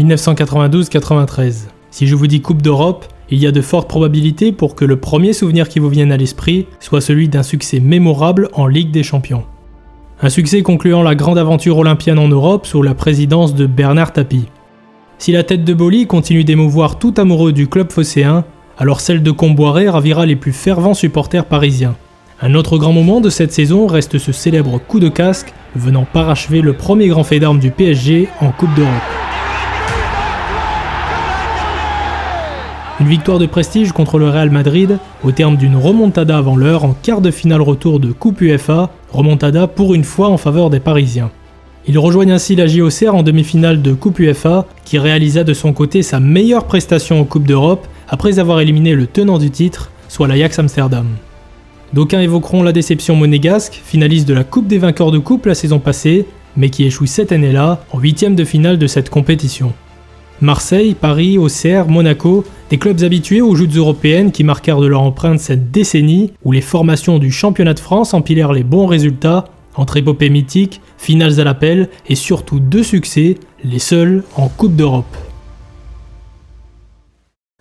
1992-93. Si je vous dis Coupe d'Europe, il y a de fortes probabilités pour que le premier souvenir qui vous vienne à l'esprit soit celui d'un succès mémorable en Ligue des Champions. Un succès concluant la grande aventure olympienne en Europe sous la présidence de Bernard Tapie. Si la tête de Boly continue d'émouvoir tout amoureux du club phocéen, alors celle de Comboiré ravira les plus fervents supporters parisiens. Un autre grand moment de cette saison reste ce célèbre coup de casque venant parachever le premier grand fait d'armes du PSG en Coupe d'Europe. Une victoire de prestige contre le Real Madrid au terme d'une remontada avant l'heure en quart de finale retour de Coupe UEFA, remontada pour une fois en faveur des Parisiens. Ils rejoignent ainsi la JOCR en demi-finale de Coupe UEFA qui réalisa de son côté sa meilleure prestation en Coupe d'Europe après avoir éliminé le tenant du titre, soit l'Ajax Amsterdam. D'aucuns évoqueront la déception monégasque, finaliste de la Coupe des vainqueurs de coupe la saison passée, mais qui échoue cette année-là en huitième de finale de cette compétition. Marseille, Paris, Auxerre, Monaco, des clubs habitués aux joutes européennes qui marquèrent de leur empreinte cette décennie où les formations du championnat de France empilèrent les bons résultats, entre épopées mythiques, finales à l'appel et surtout 2 succès, les seuls en Coupe d'Europe.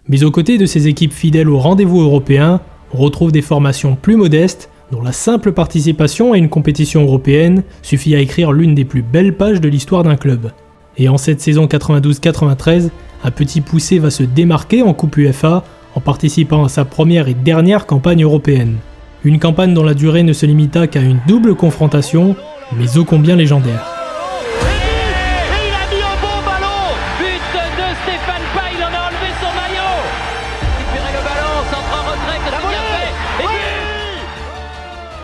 Mais aux côtés de ces équipes fidèles au rendez-vous européen, on retrouve des formations plus modestes dont la simple participation à une compétition européenne suffit à écrire l'une des plus belles pages de l'histoire d'un club. Et en cette saison 92-93, un petit poussé va se démarquer en Coupe UEFA en participant à sa première et dernière campagne européenne. Une campagne dont la durée ne se limita qu'à une double confrontation, mais ô combien légendaire.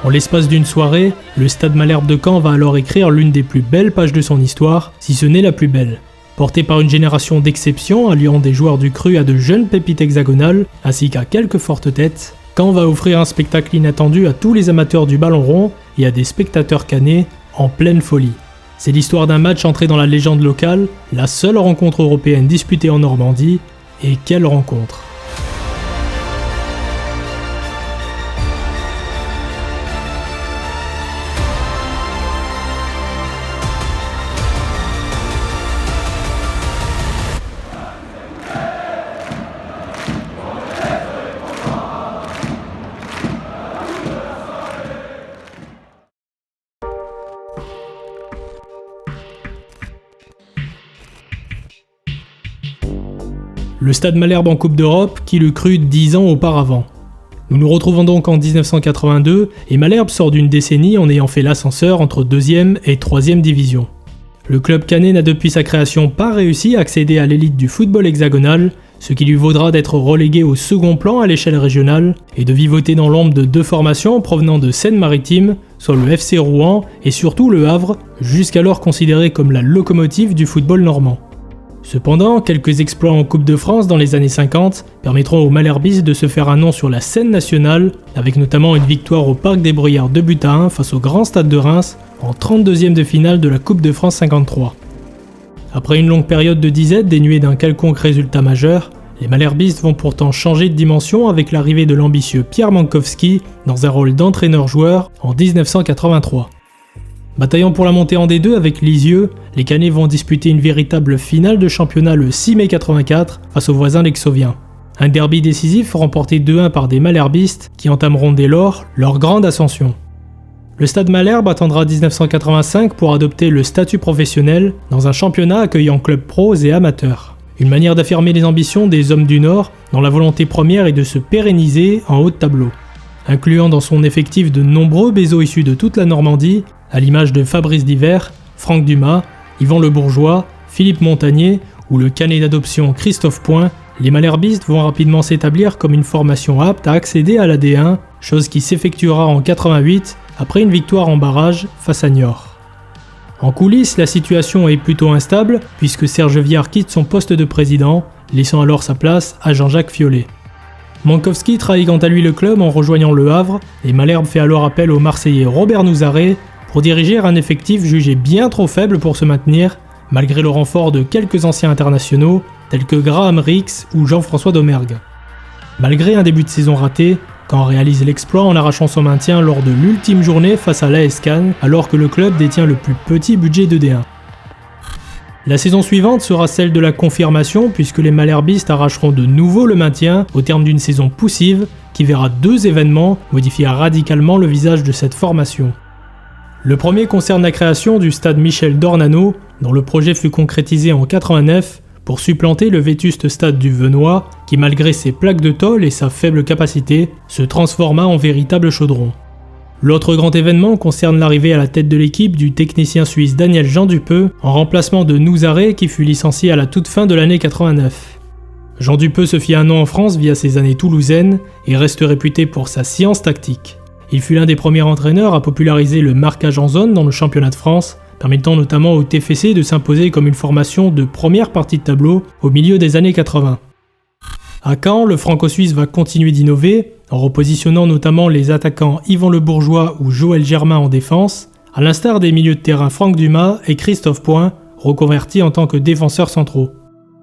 En l'espace d'une soirée, le Stade Malherbe de Caen va alors écrire l'une des plus belles pages de son histoire, si ce n'est la plus belle. Porté par une génération d'exception alliant des joueurs du cru à de jeunes pépites hexagonales, ainsi qu'à quelques fortes têtes, Caen va offrir un spectacle inattendu à tous les amateurs du ballon rond et à des spectateurs canets en pleine folie. C'est l'histoire d'un match entré dans la légende locale, la seule rencontre européenne disputée en Normandie, et quelle rencontre! Le Stade Malherbe en Coupe d'Europe, qui l'eût cru 10 ans auparavant. Nous nous retrouvons donc en 1982 et Malherbe sort d'une décennie en ayant fait l'ascenseur entre 2e et 3e division. Le club canet n'a depuis sa création pas réussi à accéder à l'élite du football hexagonal, ce qui lui vaudra d'être relégué au second plan à l'échelle régionale et de vivoter dans l'ombre de 2 formations provenant de Seine-Maritime, soit le FC Rouen et surtout le Havre, jusqu'alors considéré comme la locomotive du football normand. Cependant, quelques exploits en Coupe de France dans les années 50 permettront aux Malherbistes de se faire un nom sur la scène nationale, avec notamment une victoire au Parc des Bruyères 2-1 face au Grand Stade de Reims en 32e de finale de la Coupe de France 53. Après une longue période de disette dénuée d'un quelconque résultat majeur, les Malherbistes vont pourtant changer de dimension avec l'arrivée de l'ambitieux Pierre Mankowski dans un rôle d'entraîneur-joueur en 1983. Bataillant pour la montée en D2 avec Lisieux, les Canets vont disputer une véritable finale de championnat le 6 mai 84 face aux voisins lexoviens. Un derby décisif remporté 2-1 par des Malherbistes qui entameront dès lors leur grande ascension. Le Stade Malherbe attendra 1985 pour adopter le statut professionnel dans un championnat accueillant clubs pros et amateurs. Une manière d'affirmer les ambitions des hommes du Nord dont la volonté première est de se pérenniser en haut de tableau. Incluant dans son effectif de nombreux bézos issus de toute la Normandie, à l'image de Fabrice Divert, Franck Dumas, Yvan Le Bourgeois, Philippe Montagnier ou le canet d'adoption Christophe Point, les Malherbistes vont rapidement s'établir comme une formation apte à accéder à la D1, chose qui s'effectuera en 88 après une victoire en barrage face à Niort. En coulisses, la situation est plutôt instable puisque Serge Viard quitte son poste de président, laissant alors sa place à Jean-Jacques Fiolet. Mankowski trahit quant à lui le club en rejoignant le Havre et Malherbe fait alors appel au Marseillais Robert Nouzaret pour diriger un effectif jugé bien trop faible pour se maintenir, malgré le renfort de quelques anciens internationaux tels que Graham Rix ou Jean-François Domergue. Malgré un début de saison raté, Caen réalise l'exploit en arrachant son maintien lors de l'ultime journée face à l'AS Cannes, alors que le club détient le plus petit budget de D1. La saison suivante sera celle de la confirmation puisque les malherbistes arracheront de nouveau le maintien au terme d'une saison poussive qui verra 2 événements modifier radicalement le visage de cette formation. Le premier concerne la création du stade Michel Dornano, dont le projet fut concrétisé en 89 pour supplanter le vétuste stade du Venoy qui, malgré ses plaques de tôle et sa faible capacité, se transforma en véritable chaudron. L'autre grand événement concerne l'arrivée à la tête de l'équipe du technicien suisse Daniel Jean Dupeux en remplacement de Nouzaré qui fut licencié à la toute fin de l'année 89. Jean Dupeux se fit un nom en France via ses années toulousaines et reste réputé pour sa science tactique. Il fut l'un des premiers entraîneurs à populariser le marquage en zone dans le championnat de France, permettant notamment au TFC de s'imposer comme une formation de première partie de tableau au milieu des années 80. À Caen, le franco-suisse va continuer d'innover, en repositionnant notamment les attaquants Yvan Le Bourgeois ou Joël Germain en défense, à l'instar des milieux de terrain Franck Dumas et Christophe Point, reconvertis en tant que défenseurs centraux.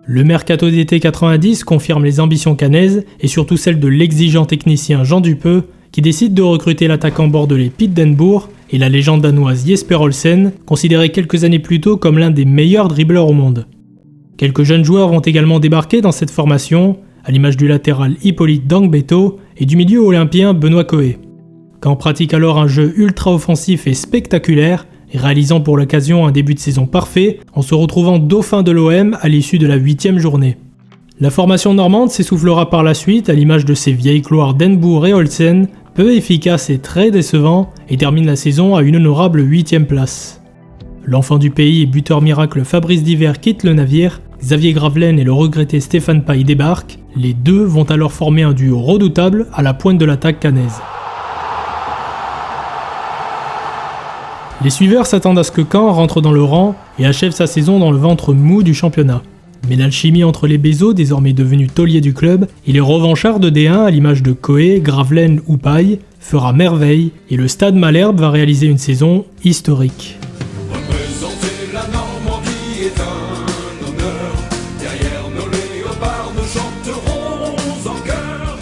Le mercato d'été 90 confirme les ambitions cannaises et surtout celles de l'exigeant technicien Jean Dupeux, qui décide de recruter l'attaquant bordelais Piet den Boer et la légende danoise Jesper Olsen, considéré quelques années plus tôt comme l'un des meilleurs dribbleurs au monde. Quelques jeunes joueurs vont également débarquer dans cette formation, à l'image du latéral Hippolyte Dangbeto et du milieu olympien Benoît Coé. Caen pratique alors un jeu ultra-offensif et spectaculaire, réalisant pour l'occasion un début de saison parfait en se retrouvant dauphin de l'OM à l'issue de la 8e journée. La formation normande s'essoufflera par la suite à l'image de ses vieilles gloires den Boer et Olsen, peu efficaces et très décevants, et termine la saison à une honorable 8e place. L'enfant du pays et buteur miracle Fabrice Diver quitte le navire, Xavier Gravelaine et le regretté Stéphane Paille débarquent, les deux vont alors former un duo redoutable à la pointe de l'attaque cannaise. Les suiveurs s'attendent à ce que Caen rentre dans le rang et achève sa saison dans le ventre mou du championnat. Mais l'alchimie entre les Bézos, désormais devenus tauliers du club, et les revanchards de D1 à l'image de Coé, Gravelaine ou Paille, fera merveille et le Stade Malherbe va réaliser une saison historique. Représenter la Normandie est un honneur. Derrière nos léopards, nous chanterons en chœur.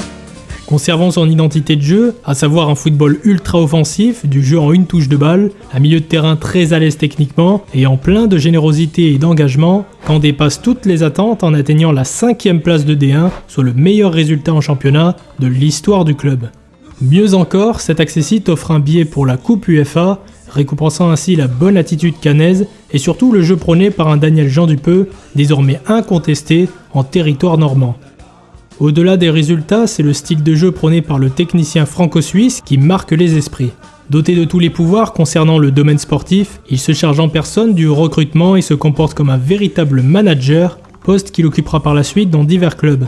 Conservant son identité de jeu, à savoir un football ultra-offensif, du jeu en une touche de balle, un milieu de terrain très à l'aise techniquement et en plein de générosité et d'engagement, Caen dépasse toutes les attentes en atteignant la 5e place de D1, soit le meilleur résultat en championnat de l'histoire du club. Mieux encore, cet accessite offre un billet pour la Coupe UEFA, récompensant ainsi la bonne attitude cannaise et surtout le jeu prôné par un Daniel Jean Dupeux, désormais incontesté en territoire normand. Au-delà des résultats, c'est le style de jeu prôné par le technicien franco-suisse qui marque les esprits. Doté de tous les pouvoirs concernant le domaine sportif, il se charge en personne du recrutement et se comporte comme un véritable manager, poste qu'il occupera par la suite dans divers clubs.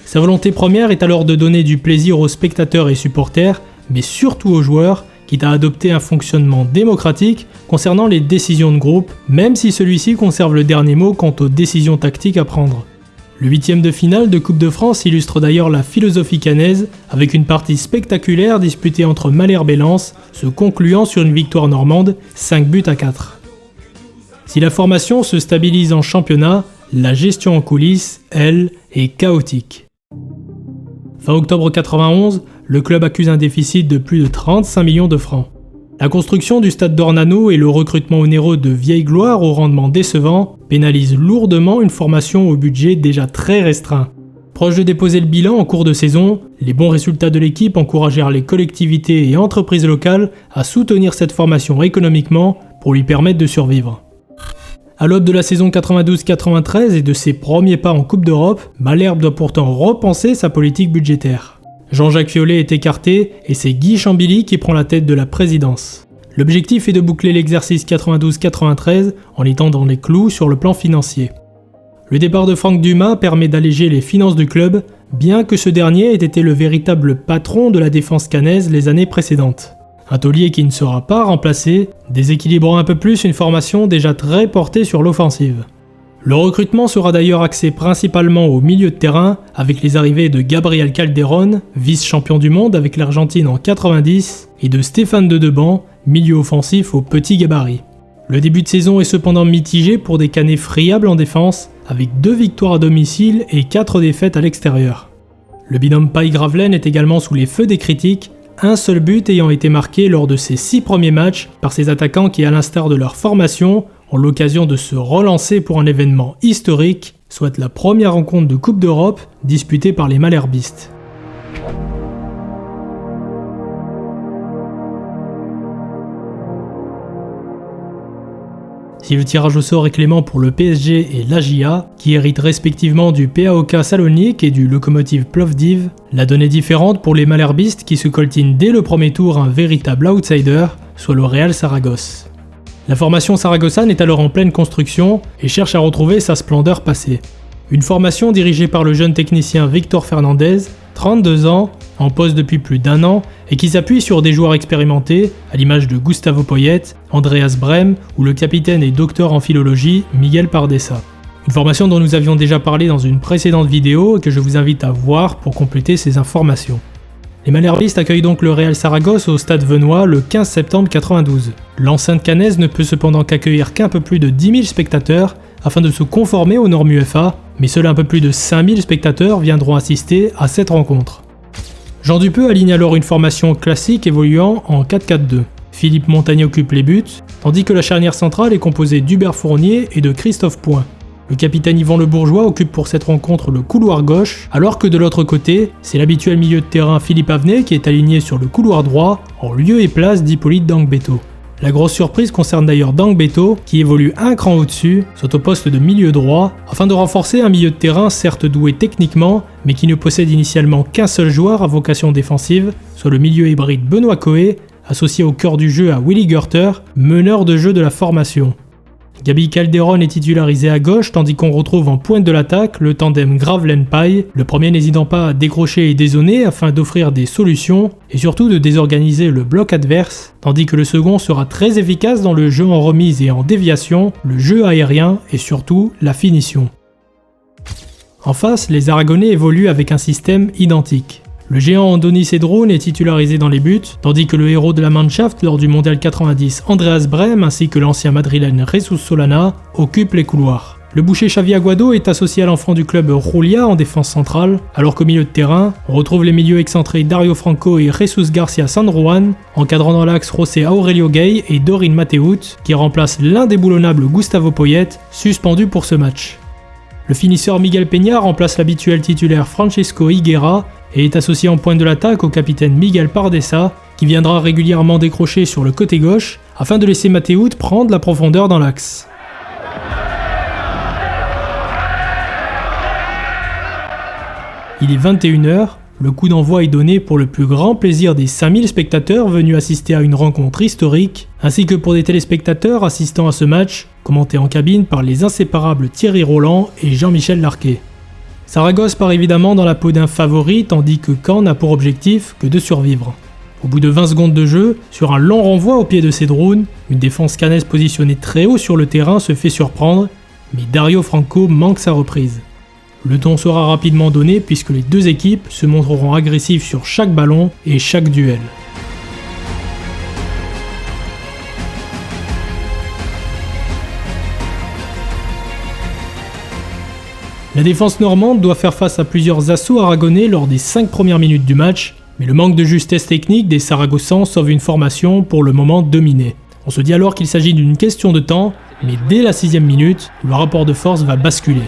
Sa volonté première est alors de donner du plaisir aux spectateurs et supporters, mais surtout aux joueurs, quitte à adopter un fonctionnement démocratique concernant les décisions de groupe, même si celui-ci conserve le dernier mot quant aux décisions tactiques à prendre. Le 8e de finale de Coupe de France illustre d'ailleurs la philosophie cannaise, avec une partie spectaculaire disputée entre Malherbe et Lens, se concluant sur une victoire normande, 5-4. Si la formation se stabilise en championnat, la gestion en coulisses, elle, est chaotique. Fin octobre 91, le club accuse un déficit de plus de 35 millions de francs. La construction du stade d'Ornano et le recrutement onéreux de vieilles gloires au rendement décevant pénalisent lourdement une formation au budget déjà très restreint. Proche de déposer le bilan en cours de saison, les bons résultats de l'équipe encouragèrent les collectivités et entreprises locales à soutenir cette formation économiquement pour lui permettre de survivre. À l'aube de la saison 92-93 et de ses premiers pas en Coupe d'Europe, Malherbe doit pourtant repenser sa politique budgétaire. Jean-Jacques Fiolet est écarté et c'est Guy Chambilly qui prend la tête de la présidence. L'objectif est de boucler l'exercice 92-93 en étant dans les clous sur le plan financier. Le départ de Franck Dumas permet d'alléger les finances du club, bien que ce dernier ait été le véritable patron de la défense cannaise les années précédentes. Un taulier qui ne sera pas remplacé, déséquilibrant un peu plus une formation déjà très portée sur l'offensive. Le recrutement sera d'ailleurs axé principalement au milieu de terrain, avec les arrivées de Gabriel Calderón, vice-champion du monde avec l'Argentine en 90, et de Stéphane Dedeban, milieu offensif au petit gabarit. Le début de saison est cependant mitigé pour des Cannais friables en défense, avec 2 victoires à domicile et 4 défaites à l'extérieur. Le binôme Paille-Gravelaine est également sous les feux des critiques, un seul but ayant été marqué lors de ces 6 premiers matchs par ces attaquants qui, à l'instar de leur formation, ont l'occasion de se relancer pour un événement historique, soit la première rencontre de Coupe d'Europe disputée par les Malherbistes. Si le tirage au sort est clément pour le PSG et l'AJA, qui héritent respectivement du PAOK Salonique et du Lokomotiv Plovdiv, la donne est différente pour les Malherbistes qui se coltinent dès le premier tour un véritable outsider, soit le Real Saragosse. La formation saragossane est alors en pleine construction et cherche à retrouver sa splendeur passée. Une formation dirigée par le jeune technicien Victor Fernandez, 32 ans, en poste depuis plus d'1 an, et qui s'appuie sur des joueurs expérimentés, à l'image de Gustavo Poyet, Andreas Brem ou le capitaine et docteur en philologie Miguel Pardesa. Une formation dont nous avions déjà parlé dans une précédente vidéo et que je vous invite à voir pour compléter ces informations. Les Malherbistes accueillent donc le Real Saragosse au stade venois le 15 septembre 92. L'enceinte cannaise ne peut cependant qu'accueillir qu'un peu plus de 10 000 spectateurs afin de se conformer aux normes UEFA, mais seuls un peu plus de 5 000 spectateurs viendront assister à cette rencontre. Jean Dupeux aligne alors une formation classique évoluant en 4-4-2. Philippe Montagné occupe les buts, tandis que la charnière centrale est composée d'Hubert Fournier et de Christophe Point. Le capitaine Yvan Le Bourgeois occupe pour cette rencontre le couloir gauche, alors que de l'autre côté, c'est l'habituel milieu de terrain Philippe Avenet qui est aligné sur le couloir droit, en lieu et place d'Hippolyte Dangbeto. La grosse surprise concerne d'ailleurs Dangbeto, qui évolue un cran au-dessus, soit au poste de milieu droit, afin de renforcer un milieu de terrain certes doué techniquement, mais qui ne possède initialement qu'un seul joueur à vocation défensive, soit le milieu hybride Benoît Coé, associé au cœur du jeu à Willy Görter, meneur de jeu de la formation. Gabi Calderon est titularisé à gauche, tandis qu'on retrouve en pointe de l'attaque le tandem Gravelaine-Paille, le premier n'hésitant pas à décrocher et dézoner afin d'offrir des solutions et surtout de désorganiser le bloc adverse, tandis que le second sera très efficace dans le jeu en remise et en déviation, le jeu aérien et surtout la finition. En face, les Aragonais évoluent avec un système identique. Le géant Andoni Cedrone est titularisé dans les buts, tandis que le héros de la Mannschaft lors du Mondial 90, Andreas Brem, ainsi que l'ancien madrilène Jesus Solana, occupent les couloirs. Le boucher Xavi Aguado est associé à l'enfant du club Julia en défense centrale, alors qu'au milieu de terrain, on retrouve les milieux excentrés Dario Franco et Jesus Garcia San Juan, encadrant dans l'axe José Aurelio Gay et Dorin Mateut, qui remplace l'indéboulonnable Gustavo Poyet, suspendu pour ce match. Le finisseur Miguel Peña remplace l'habituel titulaire Francisco Higuera et est associé en pointe de l'attaque au capitaine Miguel Pardesa, qui viendra régulièrement décrocher sur le côté gauche afin de laisser Mateut prendre la profondeur dans l'axe. Il est 21h, le coup d'envoi est donné pour le plus grand plaisir des 5000 spectateurs venus assister à une rencontre historique, ainsi que pour des téléspectateurs assistant à ce match, commenté en cabine par les inséparables Thierry Roland et Jean-Michel Larquet. Saragosse part évidemment dans la peau d'un favori, tandis que Caen n'a pour objectif que de survivre. Au bout de 20 secondes de jeu, sur un long renvoi au pied de Cedrone, une défense cannaise positionnée très haut sur le terrain se fait surprendre, mais Dario Franco manque sa reprise. Le ton sera rapidement donné puisque les deux équipes se montreront agressives sur chaque ballon et chaque duel. La défense normande doit faire face à plusieurs assauts aragonais lors des 5 premières minutes du match, mais le manque de justesse technique des Saragossans sauve une formation pour le moment dominée. On se dit alors qu'il s'agit d'une question de temps, mais dès la 6e minute, le rapport de force va basculer.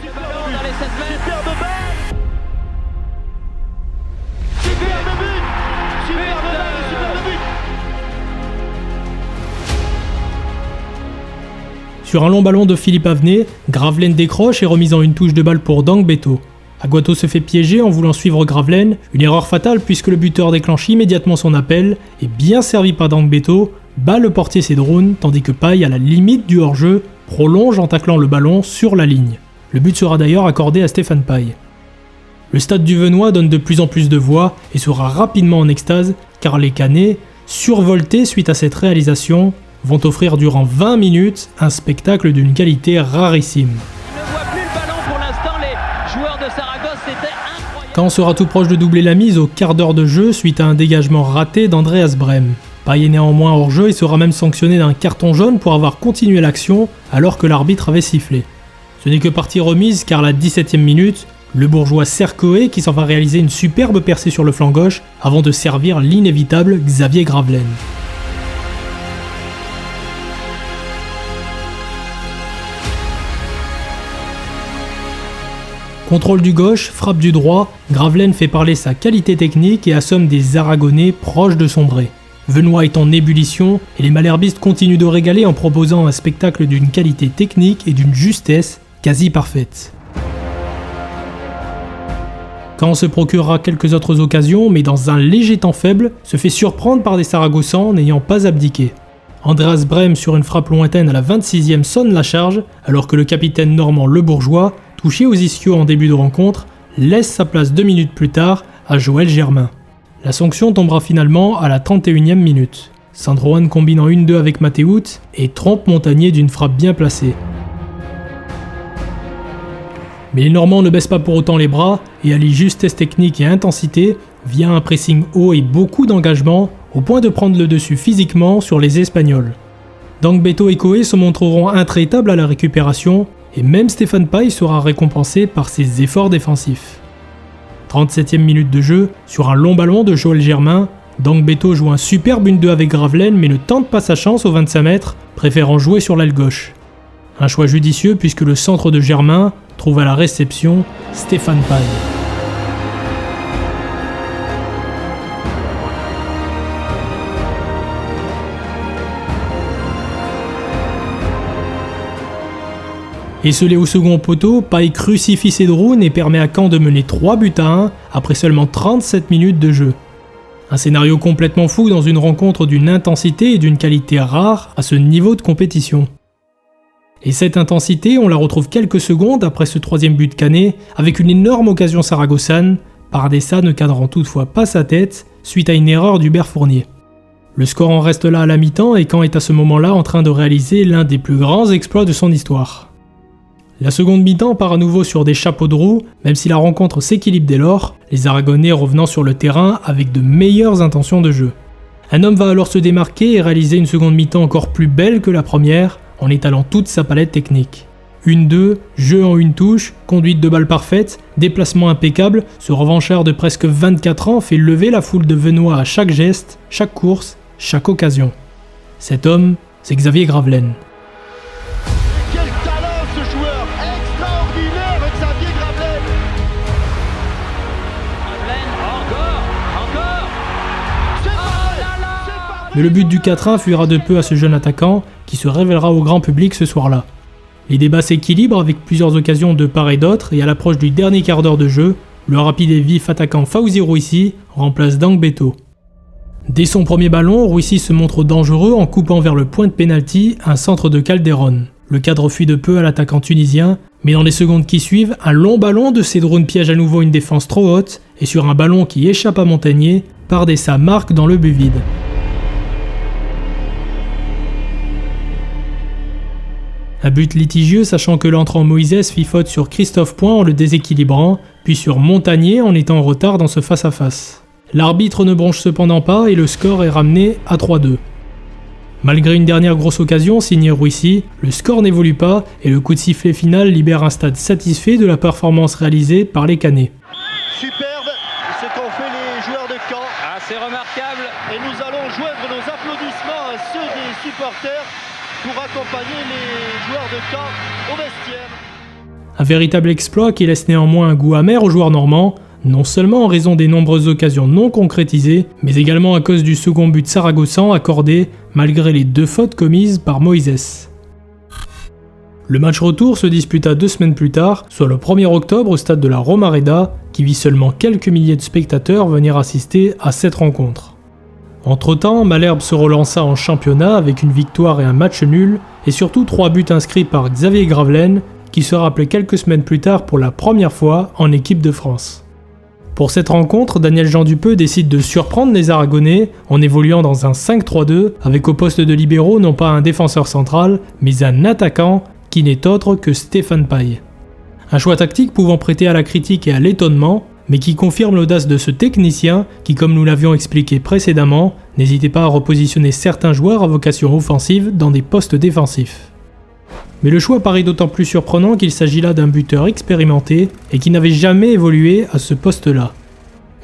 Sur un long ballon de Philippe Avenet, Gravelaine décroche et remise en une touche de balle pour Dangbeto. Aguado se fait piéger en voulant suivre Gravelaine, une erreur fatale puisque le buteur déclenche immédiatement son appel et, bien servi par Dangbeto, bat le portier Cedrone tandis que Paille, à la limite du hors-jeu, prolonge en taclant le ballon sur la ligne. Le but sera d'ailleurs accordé à Stéphane Paille. Le stade du Venois donne de plus en plus de voix et sera rapidement en extase car les Cannais, survoltés suite à cette réalisation, vont offrir durant 20 minutes un spectacle d'une qualité rarissime. Il ne voit plus le ballon pour l'instant, les joueurs de Saragosse, c'était incroyable. Caen sera tout proche de doubler la mise au quart d'heure de jeu suite à un dégagement raté d'Andreas Brem. Paille est néanmoins hors jeu et sera même sanctionné d'un carton jaune pour avoir continué l'action alors que l'arbitre avait sifflé. Ce n'est que partie remise car à la 17e minute, Le bourgeois Sercoé qui s'en va réaliser une superbe percée sur le flanc gauche avant de servir l'inévitable Xavier Gravelaine. Contrôle du gauche, frappe du droit, Gravelaine fait parler sa qualité technique et assomme des Aragonais proches de sombrer. Venoy est en ébullition et les malherbistes continuent de régaler en proposant un spectacle d'une qualité technique et d'une justesse quasi parfaite. Caen se procurera quelques autres occasions, mais dans un léger temps faible, se fait surprendre par des Saragossans n'ayant pas abdiqué. Andreas Brem sur une frappe lointaine à la 26e sonne la charge, alors que le capitaine normand Le Bourgeois, touché aux ischios en début de rencontre, laisse sa place 2 minutes plus tard à Joël Germain. La sanction tombera finalement à la 31e minute. Sandroan combine en 1-2 avec Mathéout et trompe Montagnier d'une frappe bien placée. Mais les Normands ne baissent pas pour autant les bras et allient justesse technique et intensité via un pressing haut et beaucoup d'engagement au point de prendre le dessus physiquement sur les Espagnols. Dangbeto et Coé se montreront intraitables à la récupération et même Stéphane Paille sera récompensé par ses efforts défensifs. 37e minute de jeu, sur un long ballon de Joël Germain, Dangbeto joue un superbe 1-2 avec Gravelaine mais ne tente pas sa chance aux 25 mètres, préférant jouer sur l'aile gauche. Un choix judicieux puisque le centre de Germain trouve à la réception Stéphane Paille. Esselé au second poteau, Paille crucifie Cédroun et permet à Caen de mener 3 buts à 1 après seulement 37 minutes de jeu. Un scénario complètement fou dans une rencontre d'une intensité et d'une qualité rare à ce niveau de compétition. Et cette intensité, on la retrouve quelques secondes après ce 3e but canet, avec une énorme occasion saragossane, Pardessa ne cadrant toutefois pas sa tête, suite à une erreur d'Hubert Fournier. Le score en reste là à la mi-temps et Caen est à ce moment-là en train de réaliser l'un des plus grands exploits de son histoire. La seconde mi-temps part à nouveau sur des chapeaux de roue, même si la rencontre s'équilibre dès lors, les Aragonais revenant sur le terrain avec de meilleures intentions de jeu. Un homme va alors se démarquer et réaliser une seconde mi-temps encore plus belle que la première, en étalant toute sa palette technique. 1-2, jeu en une touche, conduite de balle parfaite, déplacement impeccable, ce revanchard de presque 24 ans fait lever la foule de Venoy à chaque geste, chaque course, chaque occasion. Cet homme, c'est Xavier Gravelaine. Quel talent ce joueur! Extraordinaire, Xavier Gravelaine! Encore C'est Oh là là! parfait! Mais le but du 4-1 fuira de peu à ce jeune attaquant qui se révélera au grand public ce soir-là. Les débats s'équilibrent avec plusieurs occasions de part et d'autre et à l'approche du dernier quart d'heure de jeu, le rapide et vif attaquant Fawzi Rouissi remplace Dangbeto. Dès son premier ballon, Rouissi se montre dangereux en coupant vers le point de pénalty un centre de Calderon. Le cadre fuit de peu à l'attaquant tunisien, mais dans les secondes qui suivent, un long ballon de Cédroun piège à nouveau une défense trop haute et sur un ballon qui échappe à Montagnier, Pardessa marque dans le but vide. Un but litigieux sachant que l'entrant Moïse fit faute sur Christophe Point en le déséquilibrant, puis sur Montagnier en étant en retard dans ce face-à-face. L'arbitre ne bronche cependant pas et le score est ramené à 3-2. Malgré une dernière grosse occasion signée Rouissi, le score n'évolue pas et le coup de sifflet final libère un stade satisfait de la performance réalisée par les Canets. Superbe, c'est ce qu'ont fait les joueurs de Caen. Ah, c'est remarquable. Et nous allons joindre nos applaudissements à ceux des supporters pour accompagner les joueurs de Caen au vestiaire. Un véritable exploit qui laisse néanmoins un goût amer aux joueurs normands, non seulement en raison des nombreuses occasions non concrétisées, mais également à cause du second but saragossan accordé malgré les 2 fautes commises par Moïse. Le match retour se disputa 2 semaines plus tard, soit le 1er octobre au stade de la Romareda, qui vit seulement quelques milliers de spectateurs venir assister à cette rencontre. Entre-temps, Malherbe se relança en championnat avec une victoire et un match nul, et surtout 3 buts inscrits par Xavier Gravelaine, qui se rappelait quelques semaines plus tard pour la première fois en équipe de France. Pour cette rencontre, Daniel Jean Dupeux décide de surprendre les Aragonais en évoluant dans un 5-3-2 avec au poste de libéraux non pas un défenseur central, mais un attaquant qui n'est autre que Stéphane Paille. Un choix tactique pouvant prêter à la critique et à l'étonnement, mais qui confirme l'audace de ce technicien qui, comme nous l'avions expliqué précédemment, n'hésitait pas à repositionner certains joueurs à vocation offensive dans des postes défensifs. Mais le choix paraît d'autant plus surprenant qu'il s'agit là d'un buteur expérimenté et qui n'avait jamais évolué à ce poste-là.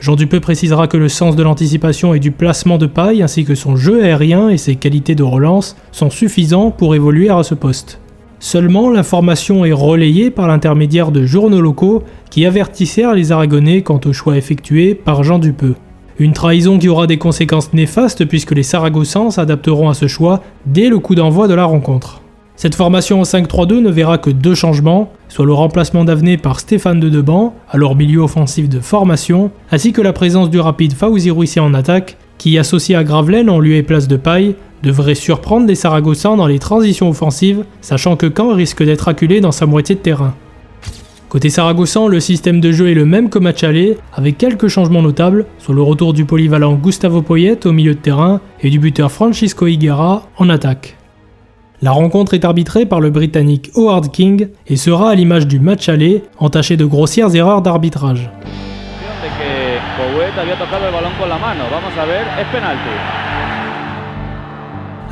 Jean Dupeux précisera que le sens de l'anticipation et du placement de paille ainsi que son jeu aérien et ses qualités de relance sont suffisants pour évoluer à ce poste. Seulement, l'information est relayée par l'intermédiaire de journaux locaux qui avertissèrent les Aragonais quant au choix effectué par Jean Dupeux. Une trahison qui aura des conséquences néfastes puisque les Saragossans s'adapteront à ce choix dès le coup d'envoi de la rencontre. Cette formation en 5-3-2 ne verra que 2 changements, soit le remplacement d'Avenet par Stéphane de Deban, alors milieu offensif de formation, ainsi que la présence du rapide Fawzi Rouissi en attaque, qui, associé à Gravelaine en lieu et place de Paille, devrait surprendre les Saragossans dans les transitions offensives, sachant que Caen risque d'être acculé dans sa moitié de terrain. Côté Saragossan, le système de jeu est le même que match aller, avec quelques changements notables, soit le retour du polyvalent Gustavo Poyet au milieu de terrain et du buteur Francisco Higuera en attaque. La rencontre est arbitrée par le Britannique Howard King et sera à l'image du match aller, entaché de grossières erreurs d'arbitrage.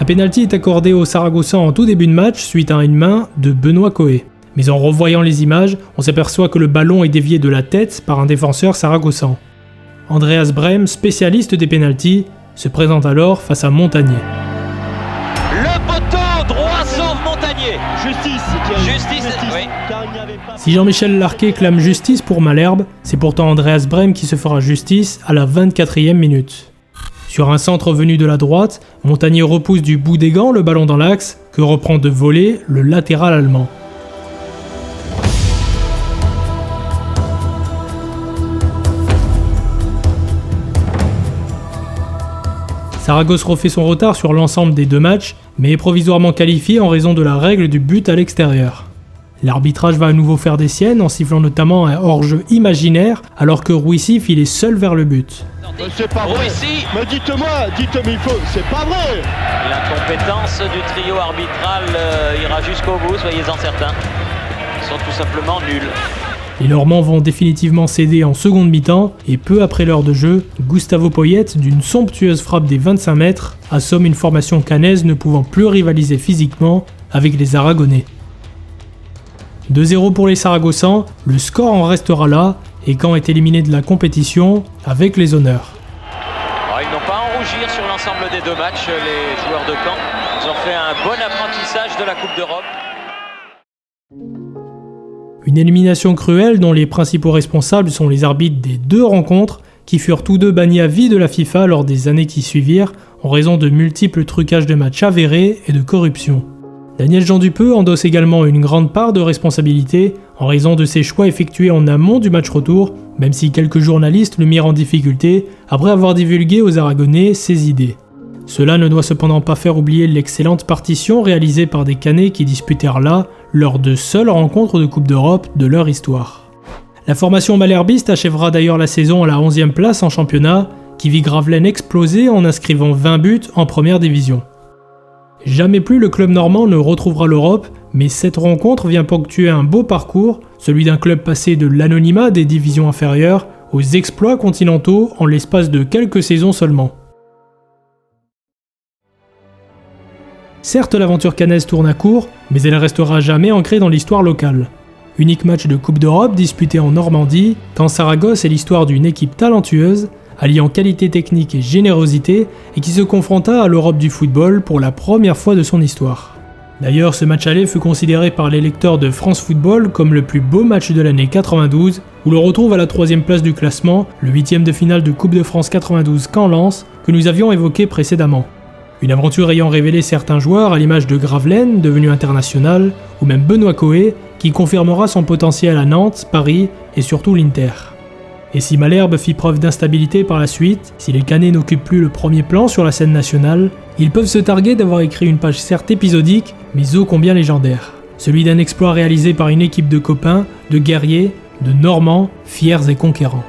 Un penalty est accordé aux Saragossans en tout début de match suite à une main de Benoît Coé. Mais en revoyant les images, on s'aperçoit que le ballon est dévié de la tête par un défenseur saragossan. Andreas Brem, spécialiste des pénaltys, se présente alors face à Montagnier. Le poteau droit sauve Montagnier. Justice, Oui. car il n'y avait pas... Si Jean-Michel Larquet clame justice pour Malherbe, c'est pourtant Andreas Brem qui se fera justice à la 24e minute. Sur un centre venu de la droite, Montagnier repousse du bout des gants le ballon dans l'axe, que reprend de volée le latéral allemand. Saragosse refait son retard sur l'ensemble des 2 matchs, mais est provisoirement qualifié en raison de la règle du but à l'extérieur. L'arbitrage va à nouveau faire des siennes en sifflant notamment un hors-jeu imaginaire alors que Rouissi filait seul vers le but. C'est pas vrai. Rouissi. Mais dites-moi, il faut, c'est pas vrai. La compétence du trio arbitral ira jusqu'au bout, soyez-en certains. Ils sont tout simplement nuls. Les Normands vont définitivement céder en seconde mi-temps et peu après l'heure de jeu, Gustavo Poyet, d'une somptueuse frappe des 25 mètres, assomme une formation caennaise ne pouvant plus rivaliser physiquement avec les Aragonais. 2-0 pour les Saragossans, le score en restera là et Caen est éliminé de la compétition avec les honneurs. Alors, ils n'ont pas à en rougir sur l'ensemble des 2 matchs, les joueurs de Caen. Ils ont fait un bon apprentissage de la Coupe d'Europe. Une élimination cruelle dont les principaux responsables sont les arbitres des 2 rencontres qui furent tous 2 bannis à vie de la FIFA lors des années qui suivirent en raison de multiples trucages de matchs avérés et de corruption. Daniel Jean Dupeux endosse également une grande part de responsabilité en raison de ses choix effectués en amont du match retour, même si quelques journalistes le mirent en difficulté après avoir divulgué aux Aragonais ses idées. Cela ne doit cependant pas faire oublier l'excellente partition réalisée par des Caennais qui disputèrent là leurs 2 seules rencontres de Coupe d'Europe de leur histoire. La formation malherbiste achèvera d'ailleurs la saison à la 11e place en championnat, qui vit Gravelaine exploser en inscrivant 20 buts en première division. Jamais plus le club normand ne retrouvera l'Europe, mais cette rencontre vient ponctuer un beau parcours, celui d'un club passé de l'anonymat des divisions inférieures aux exploits continentaux en l'espace de quelques saisons seulement. Certes, l'aventure caennaise tourne à court, mais elle restera jamais ancrée dans l'histoire locale. Unique match de Coupe d'Europe disputé en Normandie, quand Saragosse est l'histoire d'une équipe talentueuse, alliant qualité technique et générosité, et qui se confronta à l'Europe du football pour la première fois de son histoire. D'ailleurs, ce match aller fut considéré par les lecteurs de France Football comme le plus beau match de l'année 92, où l'on retrouve à la 3e place du classement le 8e de finale de Coupe de France 92 Caen-Lens que nous avions évoqué précédemment. Une aventure ayant révélé certains joueurs à l'image de Gravelaine, devenu international, ou même Benoît Coé, qui confirmera son potentiel à Nantes, Paris et surtout l'Inter. Et si Malherbe fit preuve d'instabilité par la suite, si les Caennais n'occupent plus le premier plan sur la scène nationale, ils peuvent se targuer d'avoir écrit une page certes épisodique, mais ô combien légendaire. Celui d'un exploit réalisé par une équipe de copains, de guerriers, de Normands, fiers et conquérants.